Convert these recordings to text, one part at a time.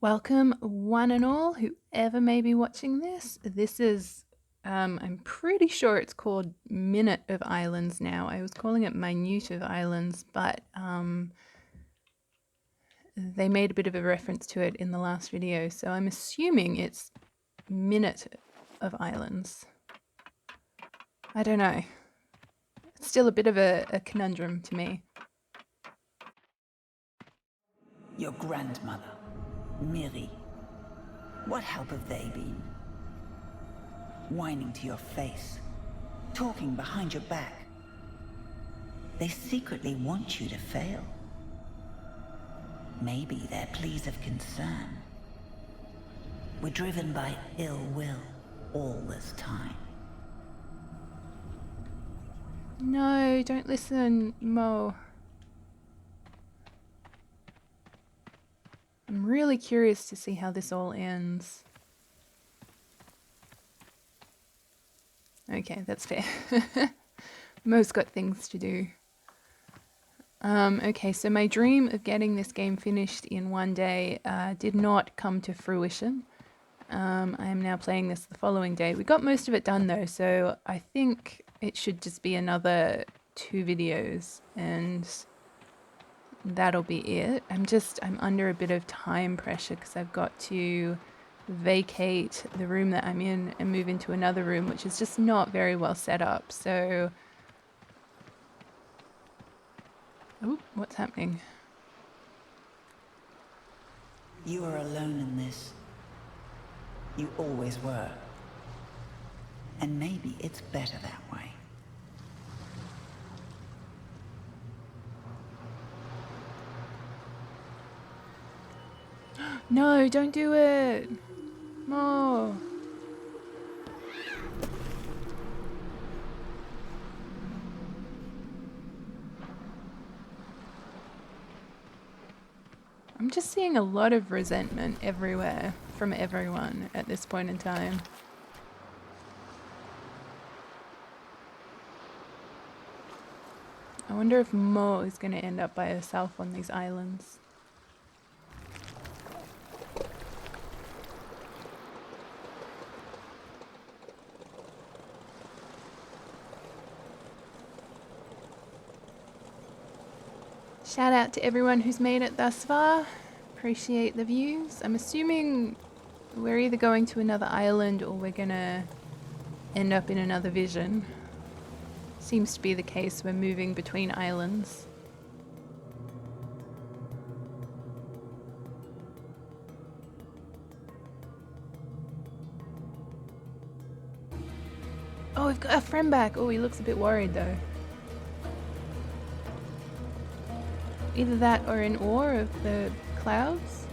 Welcome, one and all, whoever may be watching this. This is, I'm pretty sure it's called Minute of Islands now. I was calling it Minute of Islands, but they made a bit of a reference to it in the last video, so I'm assuming it's Minute of Islands. I don't know. It's still a bit of a conundrum to me. Your grandmother, Miri. What help have they been? Whining to your face, talking behind your back. They secretly want you to fail. Maybe they're pleas of concern. We're driven by ill will all this time. No, don't listen, Mo. I'm really curious to see how this all ends. Okay, that's fair. Mo's got things to do. Okay, so my dream of getting this game finished in one day did not come to fruition. I am now playing this the following day. We got most of it done though, so I think it should just be another 2 videos and that'll be it. I'm under a bit of time pressure because I've got to vacate the room that I'm in and move into another room, which is just not very well set up. So, oh, what's happening? You are alone in this. You always were. And maybe it's better that way. No, don't do it. Mo. I'm just seeing a lot of resentment everywhere from everyone at this point in time. I wonder if Mo is going to end up by herself on these islands. Shout out to everyone who's made it thus far. Appreciate the views. I'm assuming we're either going to another island or we're gonna end up in another vision. Seems to be the case. We're moving between islands. Oh, we've got our friend back. Oh, he looks a bit worried though. Either that or in awe of the clouds.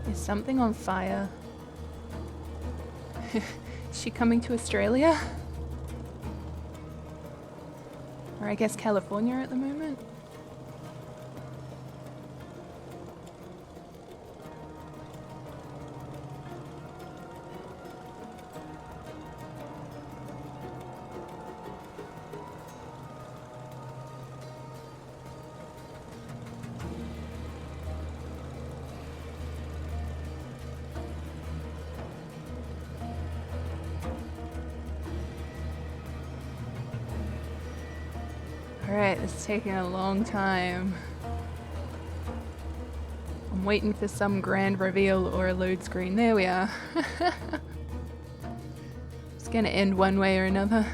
Is something on fire? Is she coming to Australia? Or I guess California at the moment? Alright, it's taking a long time. I'm waiting for some grand reveal or a load screen. There we are. It's gonna end one way or another.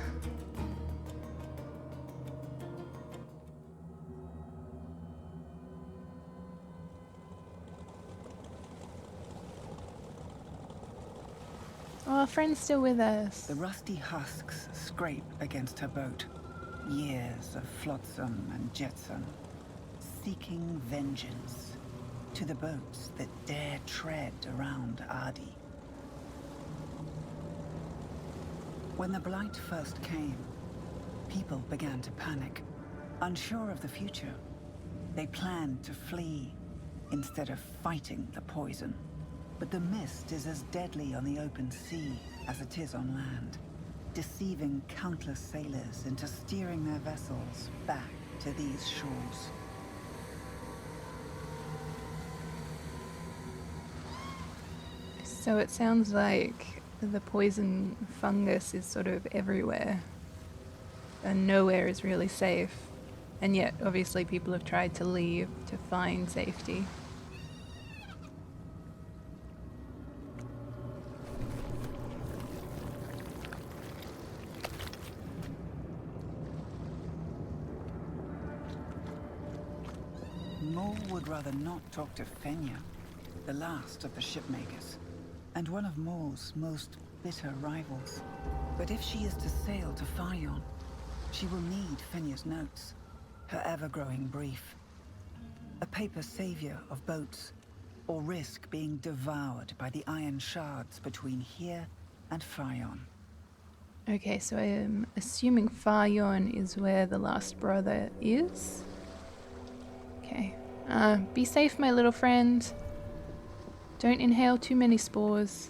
Oh, our friend's still with us. The rusty husks scrape against her boat. Years of flotsam and jetsam, seeking vengeance to the boats that dare tread around Adi. When the blight first came, people began to panic. Unsure of the future, they planned to flee instead of fighting the poison. But the mist is as deadly on the open sea as it is on land. deceiving countless sailors into steering their vessels back to these shores. So it sounds like the poison fungus is sort of everywhere, and nowhere is really safe. And yet, obviously, people have tried to leave to find safety. Mole would rather not talk to Fenya, the last of the shipmakers, and one of Mole's most bitter rivals. But if she is to sail to Fayon, she will need Fenya's notes, her ever-growing brief. A paper savior of boats, or risk being devoured by the iron shards between here and Fayon. Okay, so I am assuming Fayon is where the last brother is. Okay. Be safe, my little friend. Don't inhale too many spores.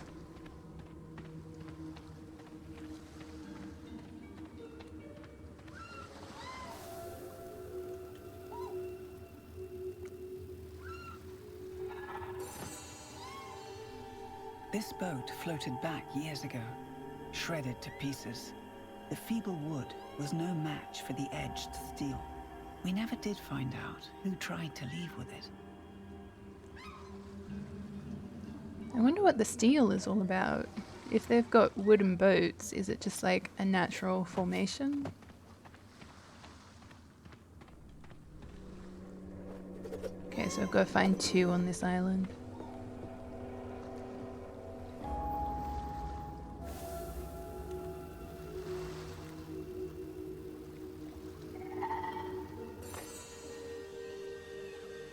This boat floated back years ago, shredded to pieces. The feeble wood was no match for the edged steel. We never did find out who tried to leave with it. I wonder what the steel is all about. If they've got wooden boats, is it just like a natural formation? Okay, so I've got to find 2 on this island.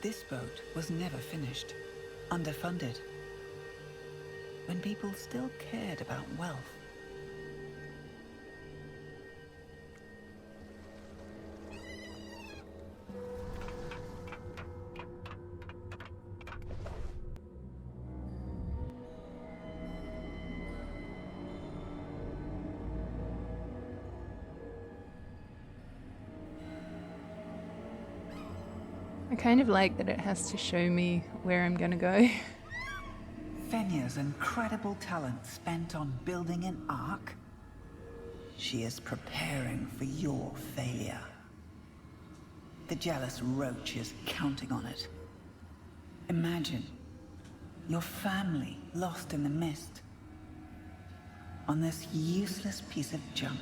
This boat was never finished, underfunded, when people still cared about wealth. I kind of like that it has to show me where I'm gonna go. Fenya's incredible talent spent on building an ark? She is preparing for your failure. The jealous roach is counting on it. Imagine your family lost in the mist on this useless piece of junk.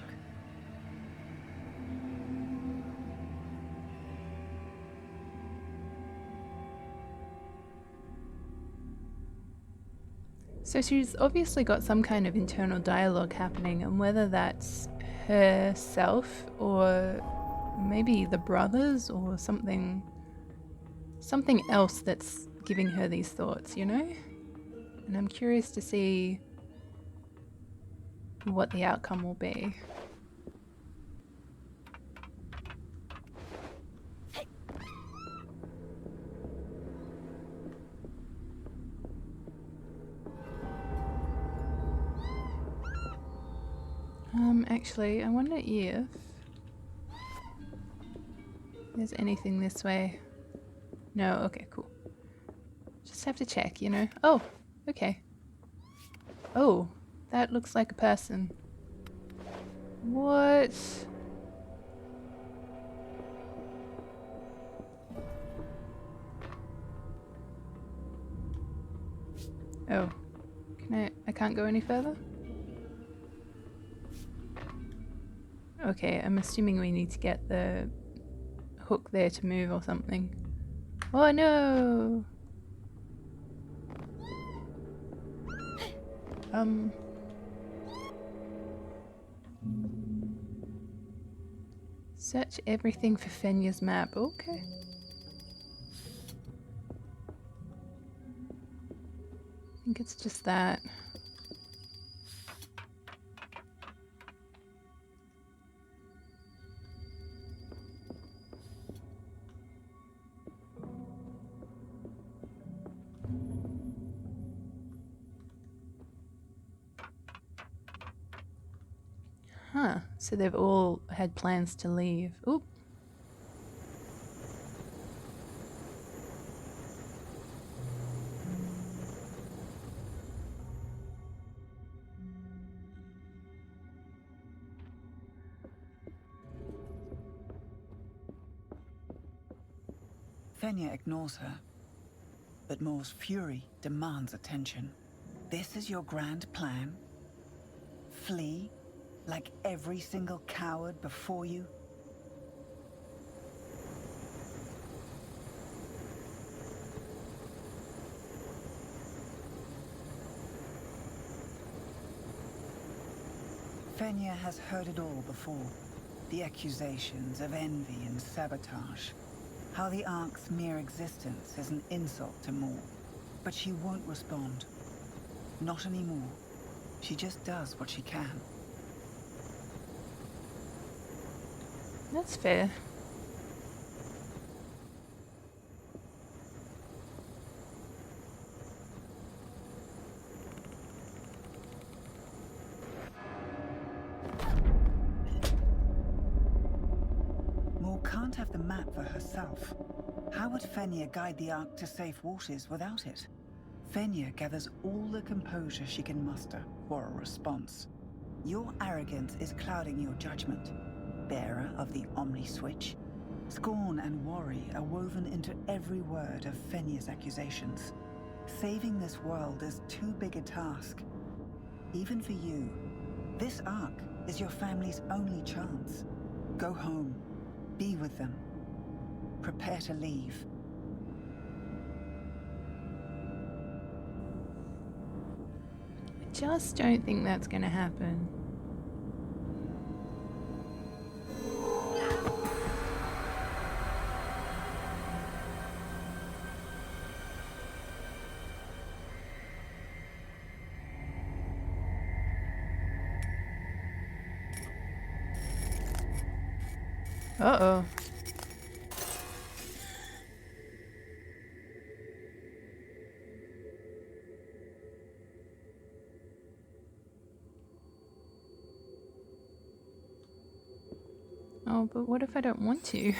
So she's obviously got some kind of internal dialogue happening, and whether that's herself or maybe the brothers or something else that's giving her these thoughts, you know? And I'm curious to see what the outcome will be. Actually, I wonder if there's anything this way. No, okay, cool. Just have to check, you know? Oh, okay. Oh, that looks like a person. What? Oh, I can't go any further? Okay, I'm assuming we need to get the hook there to move or something. Oh no! Search everything for Fenya's map. Okay. I think it's just that. Huh. So they've all had plans to leave. Oop. Fenya ignores her, but Moore's fury demands attention. This is your grand plan? Flee? Like every single coward before you? Fenya has heard it all before. The accusations of envy and sabotage. How the Ark's mere existence is an insult to Moore. But she won't respond. Not anymore. She just does what she can. That's fair. Moore can't have the map for herself. How would Fenya guide the Ark to safe waters without it? Fenya gathers all the composure she can muster for a response. Your arrogance is clouding your judgment, bearer of the Omni Switch. Scorn and worry are woven into every word of Fenya's accusations. Saving this world is too big a task. Even for you. This Ark is your family's only chance. Go home. Be with them. Prepare to leave. I just don't think that's going to happen. Uh-oh. Oh, but what if I don't want to?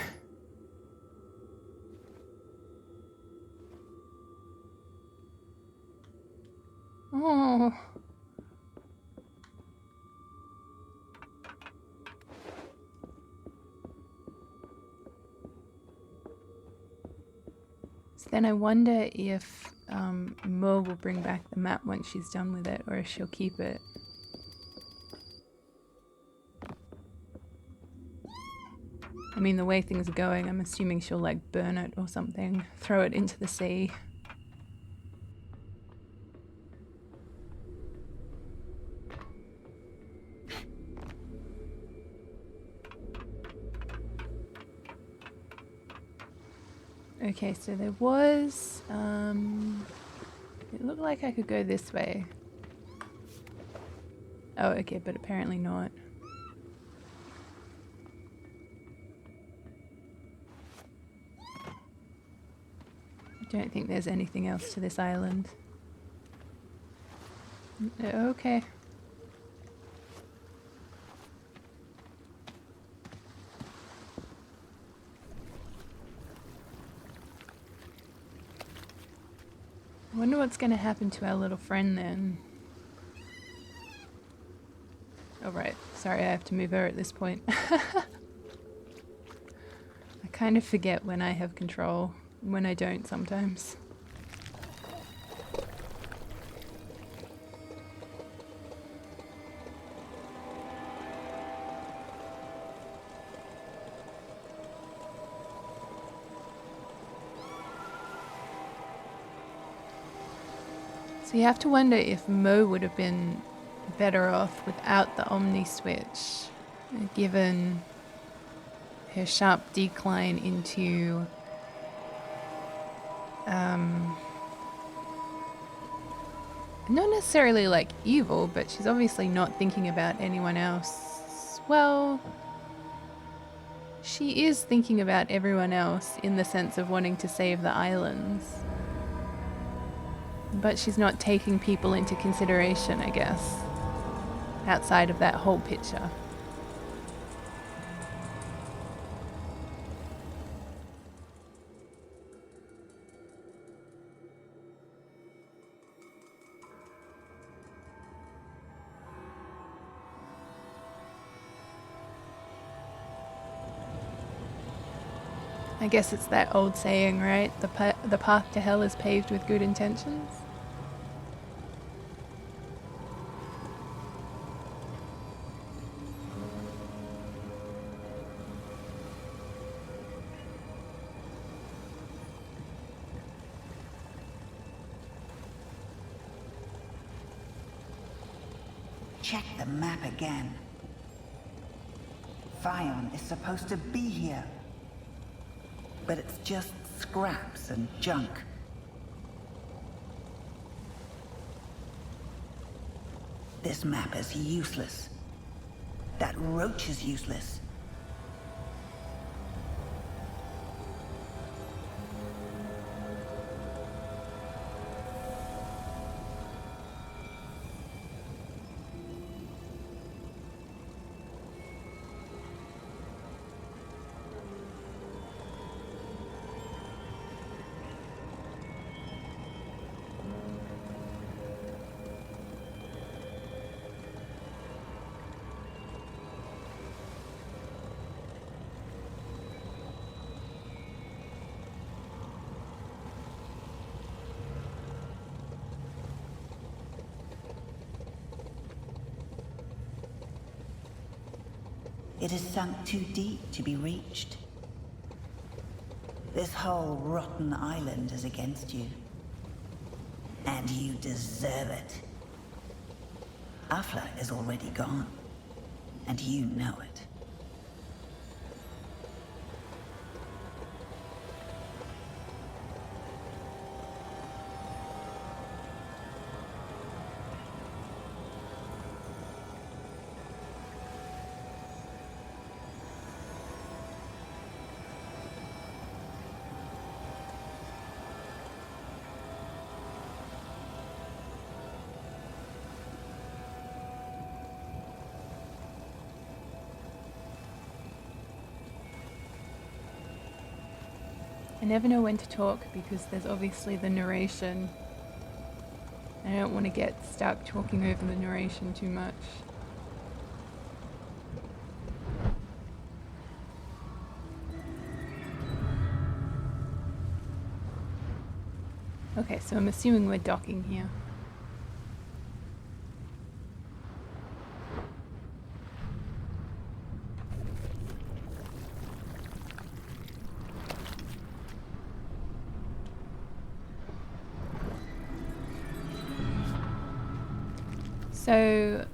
Oh. So then I wonder if Mo will bring back the map once she's done with it, or if she'll keep it. I mean, the way things are going, I'm assuming she'll like burn it or something, throw it into the sea. Okay, so there was, it looked like I could go this way. Oh, okay, but apparently not. I don't think there's anything else to this island. Okay. I wonder what's going to happen to our little friend then. Oh right, sorry, I have to move her at this point. I kind of forget when I have control, when I don't sometimes. So you have to wonder if Mo would have been better off without the Omni Switch, given her sharp decline into not necessarily like evil, but she's obviously not thinking about anyone else. Well, she is thinking about everyone else in the sense of wanting to save the islands. But she's not taking people into consideration, I guess, outside of that whole picture. I guess it's that old saying, right? The path to hell is paved with good intentions. Check the map again. Fion is supposed to be here. But it's just scraps and junk. This map is useless. That roach is useless. It is sunk too deep to be reached. This whole rotten island is against you. And you deserve it. Afla is already gone. And you know it. I never know when to talk because there's obviously the narration. I don't want to get stuck talking over the narration too much. Okay, so I'm assuming we're docking here. So,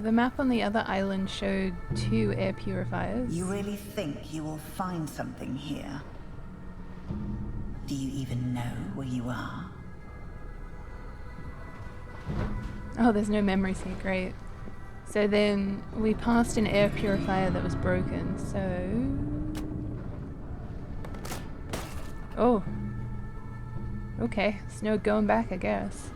the map on the other island showed 2 air purifiers. You really think you will find something here? Do you even know where you are? Oh, there's no memories here, great. So then, we passed an air purifier that was broken, so... Oh. Okay, it's no going back, I guess.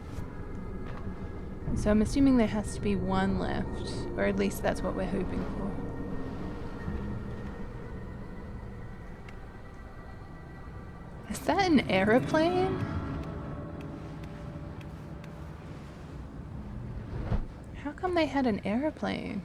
So I'm assuming there has to be 1 left, or at least that's what we're hoping for. Is that an aeroplane? How come they had an aeroplane?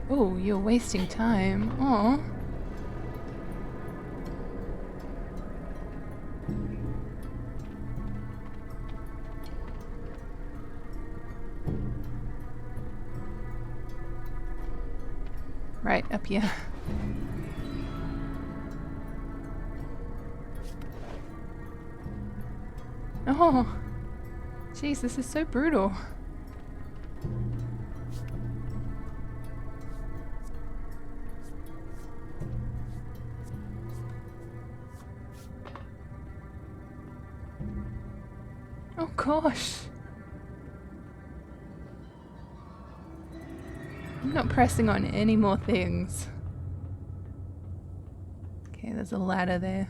Oh, you're wasting time. Aw. Right, up here. Oh. Jeez, this is so brutal. Oh gosh. I'm not pressing on any more things. Okay, there's a ladder there.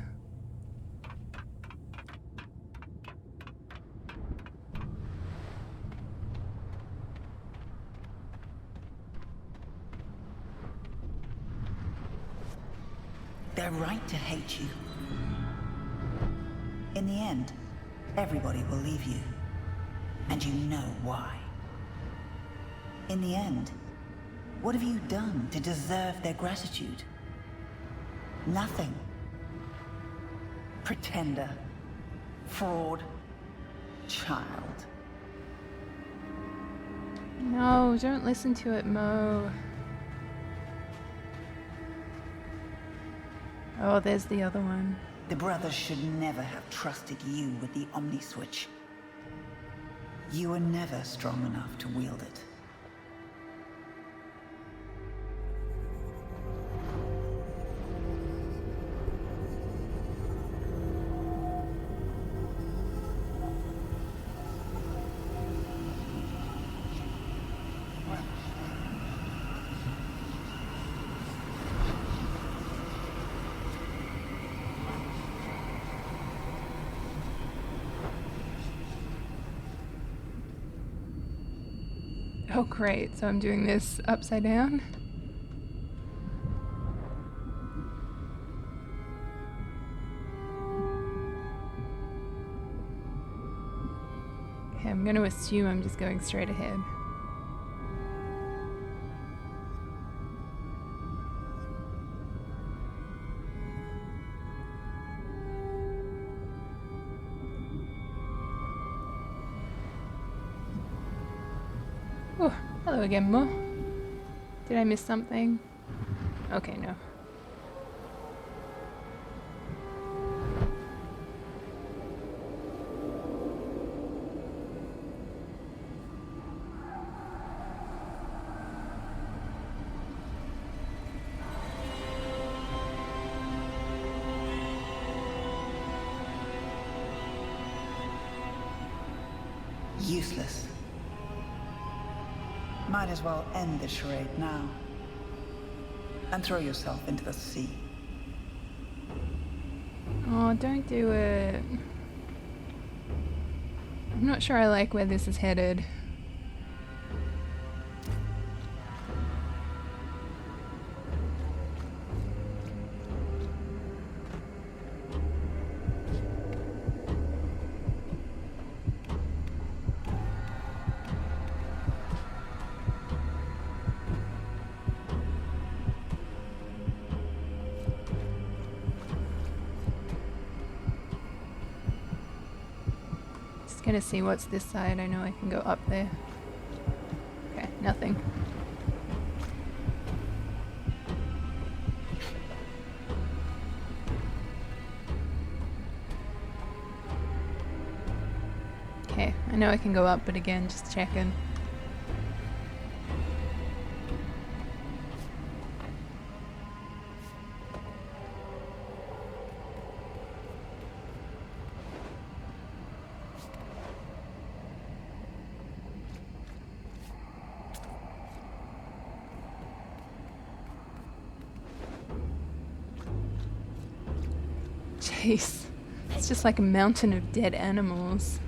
They're right to hate you. In the end, everybody will leave you. And you know why. In the end, what have you done to deserve their gratitude? Nothing. Pretender. Fraud. Child. No, don't listen to it, Mo. Oh, there's the other one. The brothers should never have trusted you with the Omni Switch. You were never strong enough to wield it. Oh great, so I'm doing this upside down. Okay, I'm going to assume I'm just going straight ahead. Oh, hello again, Mo. Did I miss something? Okay, no. Useless. Might as well end the charade now. And throw yourself into the sea. Oh, don't do it. I'm not sure I like where this is headed. Gonna see what's this side. I know I can go up there. Okay, nothing. Okay, I know I can go up, but again, just checking. Jeez, it's just like a mountain of dead animals.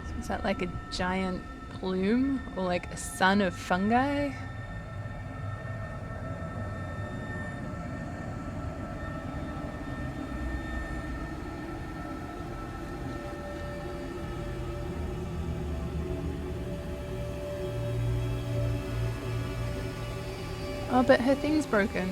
So is that like a giant plume or like a sun of fungi? Oh, but her thing's broken.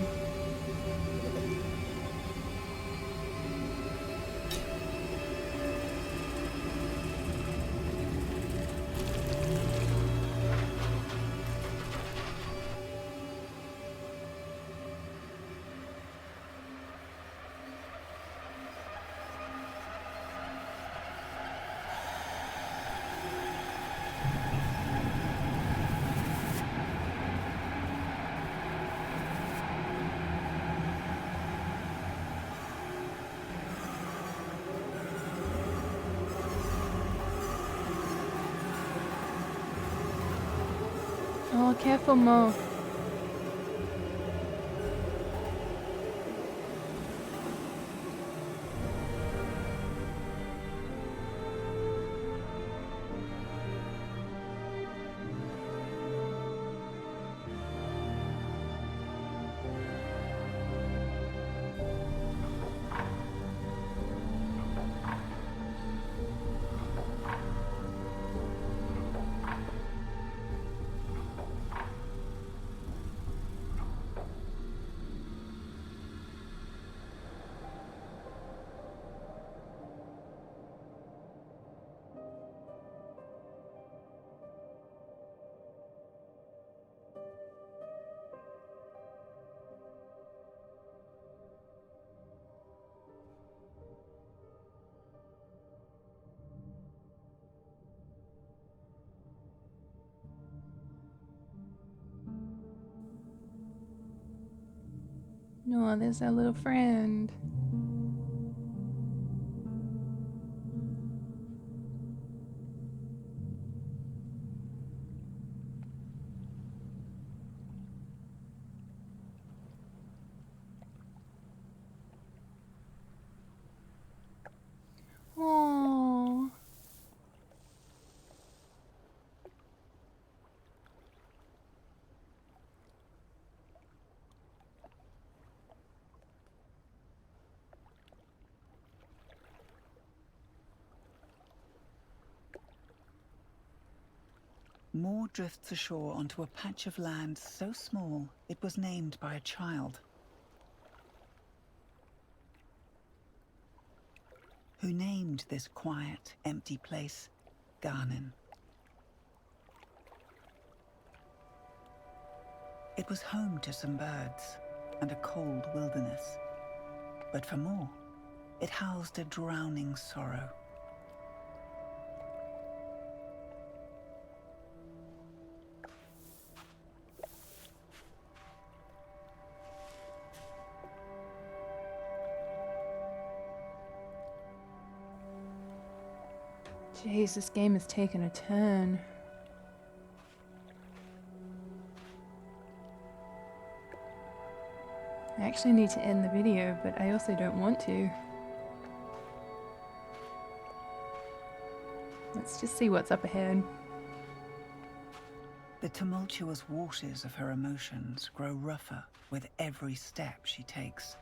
Oh, careful, Mo. No, there's our little friend. Oh. Moore drifts ashore onto a patch of land so small it was named by a child, who named this quiet, empty place Garnin. It was home to some birds and a cold wilderness. But for Moore, it housed a drowning sorrow. Jeez, this game has taken a turn. I actually need to end the video, but I also don't want to. Let's just see what's up ahead. The tumultuous waters of her emotions grow rougher with every step she takes,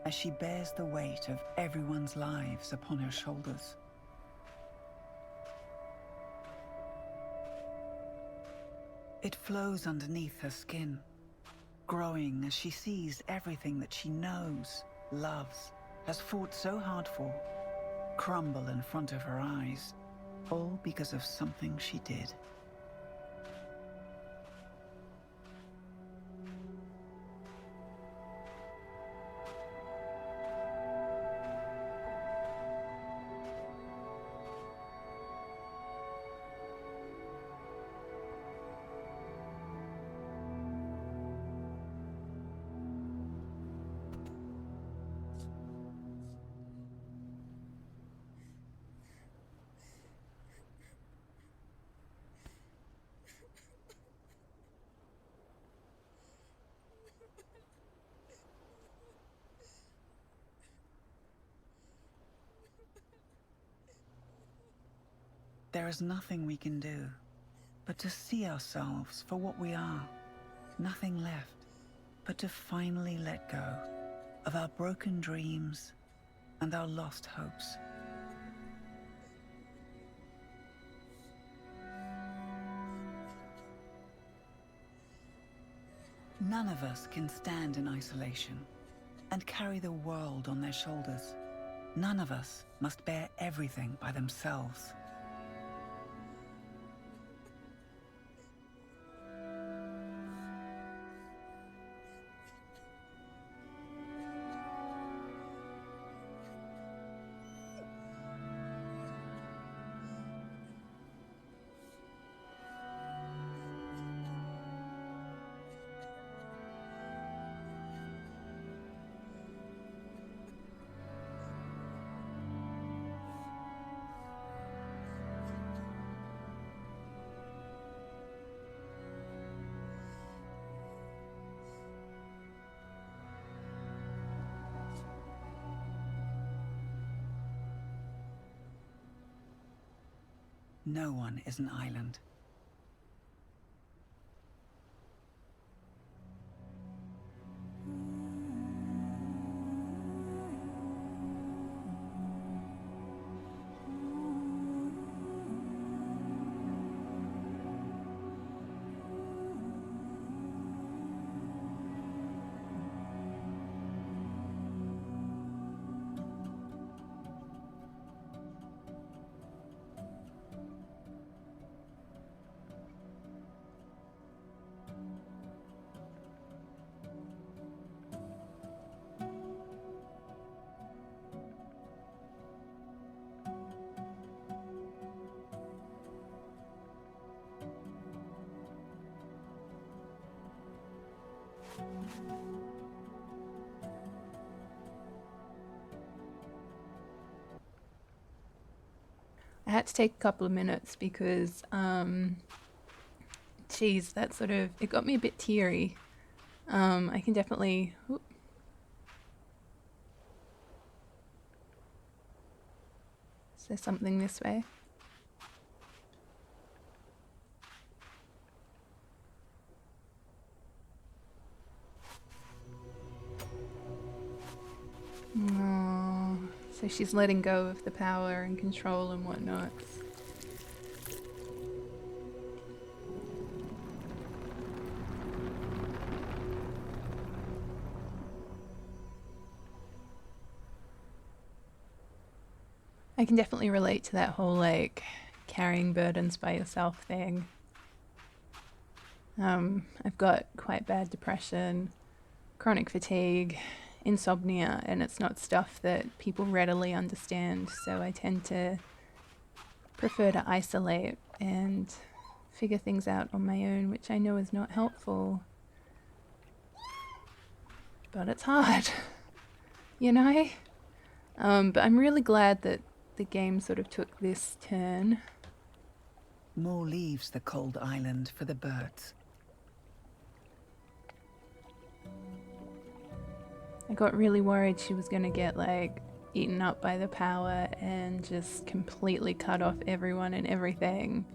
as she bears the weight of everyone's lives upon her shoulders. It flows underneath her skin, growing as she sees everything that she knows, loves, has fought so hard for, crumble in front of her eyes, all because of something she did. There is nothing we can do but to see ourselves for what we are. Nothing left but to finally let go of our broken dreams and our lost hopes. None of us can stand in isolation and carry the world on their shoulders. None of us must bear everything by themselves. No one is an island. I had to take a couple of minutes because, geez, that sort of, it got me a bit teary. I can definitely, oop. Is there something this way? Oh, so she's letting go of the power and control and whatnot. I can definitely relate to that whole like carrying burdens by yourself thing. I've got quite bad depression, chronic fatigue, insomnia, and it's not stuff that people readily understand. So I tend to prefer to isolate and figure things out on my own, which I know is not helpful. But it's hard, you know? But I'm really glad that the game sort of took this turn. More leaves the cold island for the birds. I got really worried she was going to get like eaten up by the power and just completely cut off everyone and everything.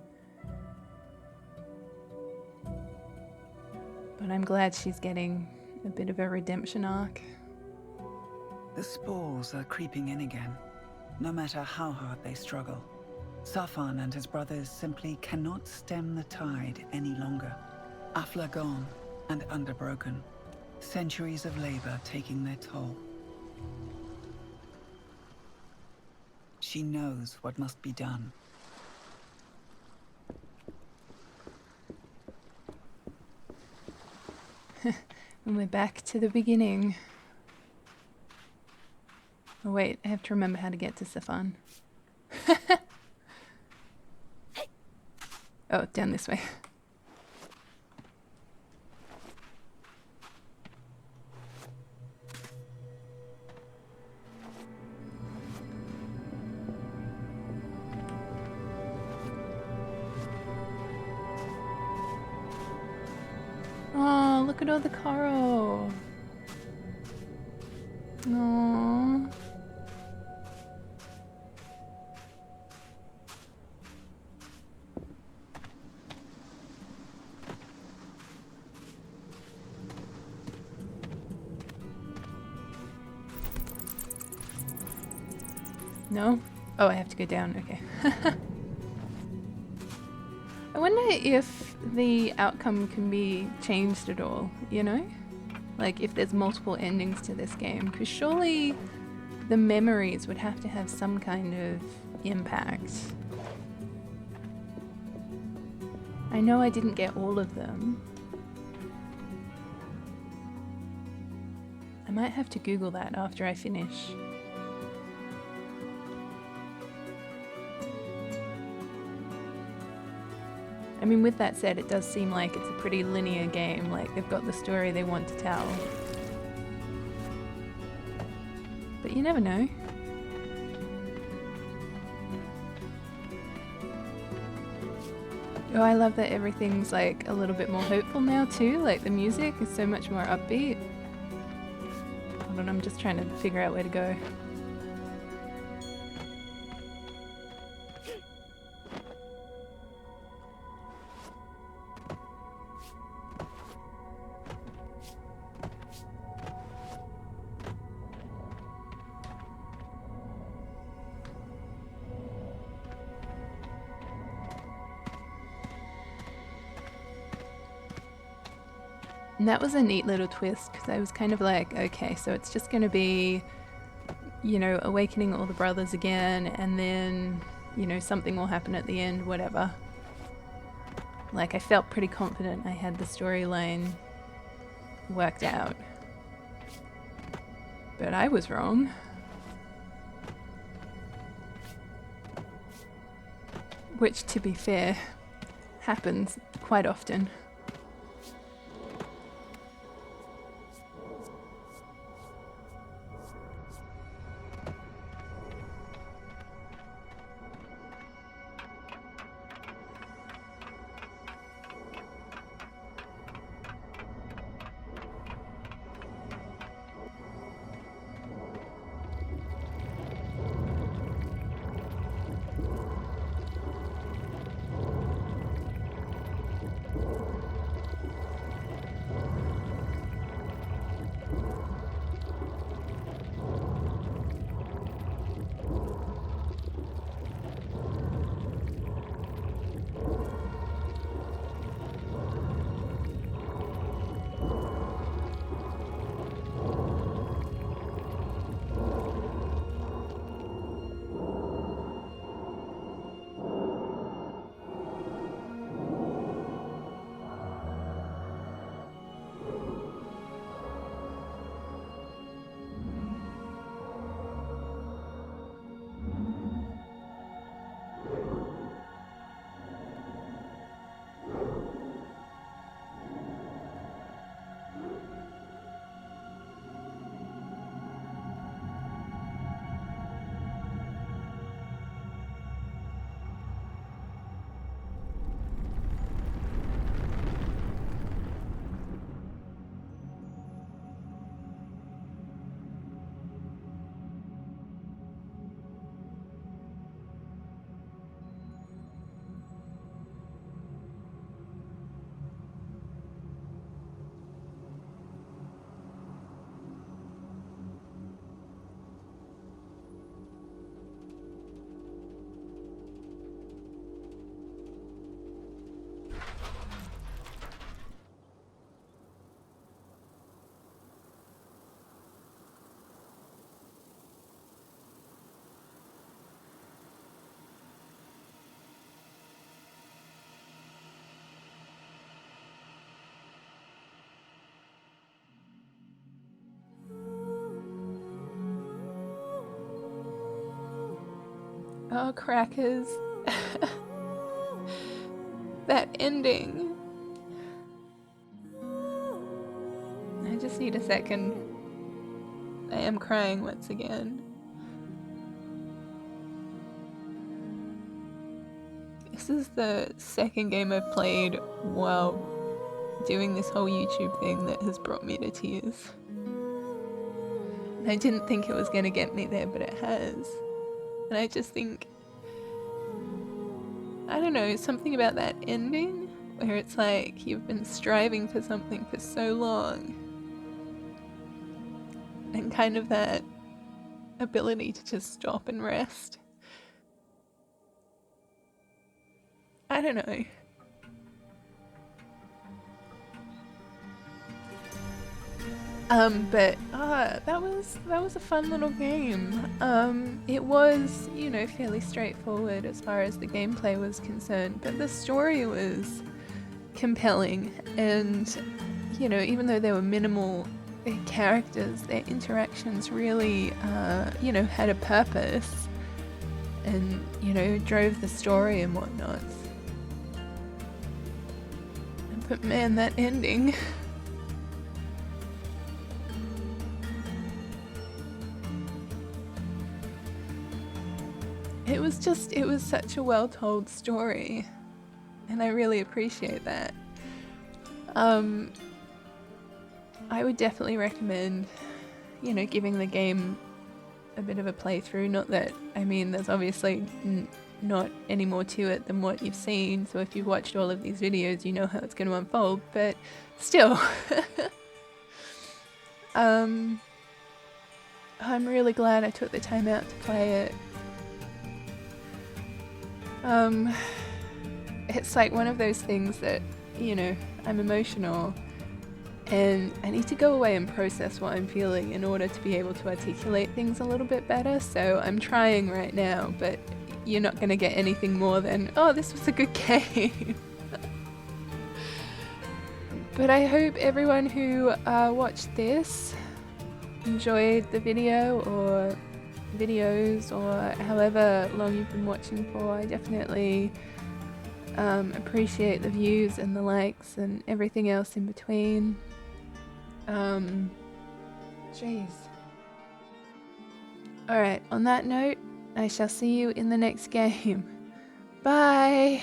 But I'm glad she's getting a bit of a redemption arc. The spores are creeping in again, no matter how hard they struggle. Safan and his brothers simply cannot stem the tide any longer. Afla gone and underbroken. Centuries of labor taking their toll. She knows what must be done. And we're back to the beginning. Oh wait, I have to remember how to get to Safan. Oh, down this way. Oh, look at all the coral. Aww. No? Oh, I have to go down. Okay. I wonder if the outcome can be changed at all, you know? Like if there's multiple endings to this game, because surely the memories would have to have some kind of impact. I know I didn't get all of them. I might have to Google that after I finish. I mean, with that said, it does seem like it's a pretty linear game, like they've got the story they want to tell. But you never know. Oh, I love that everything's like a little bit more hopeful now too, like the music is so much more upbeat. Hold on, I'm just trying to figure out where to go. And that was a neat little twist because I was kind of like, okay, so it's just going to be, you know, awakening all the brothers again and then, you know, something will happen at the end, whatever. Like, I felt pretty confident I had the storyline worked out. But I was wrong. Which, to be fair, happens quite often. Oh, crackers. That ending. I just need a second. I am crying once again. This is the second game I've played while doing this whole YouTube thing that has brought me to tears. And I didn't think it was going to get me there, but it has. And I just think, I don't know, something about that ending where it's like you've been striving for something for so long, and kind of that ability to just stop and rest. I don't know. But that was a fun little game. It was, you know, fairly straightforward as far as the gameplay was concerned, but the story was compelling, and you know, even though there were minimal characters, their interactions really, you know, had a purpose, and you know, drove the story and whatnot. But man, that ending. It was such a well-told story, and I really appreciate that. I would definitely recommend, you know, giving the game a bit of a playthrough. Not that, I mean, there's obviously not any more to it than what you've seen, so if you've watched all of these videos, you know how it's going to unfold, but still. I'm really glad I took the time out to play it. It's like one of those things that, you know, I'm emotional and I need to go away and process what I'm feeling in order to be able to articulate things a little bit better, so I'm trying right now, but you're not going to get anything more than, oh, this was a good game. But I hope everyone who watched this enjoyed the video or videos or however long you've been watching for. I definitely appreciate the views and the likes and everything else in between. Jeez. Alright, on that note, I shall see you in the next game. Bye!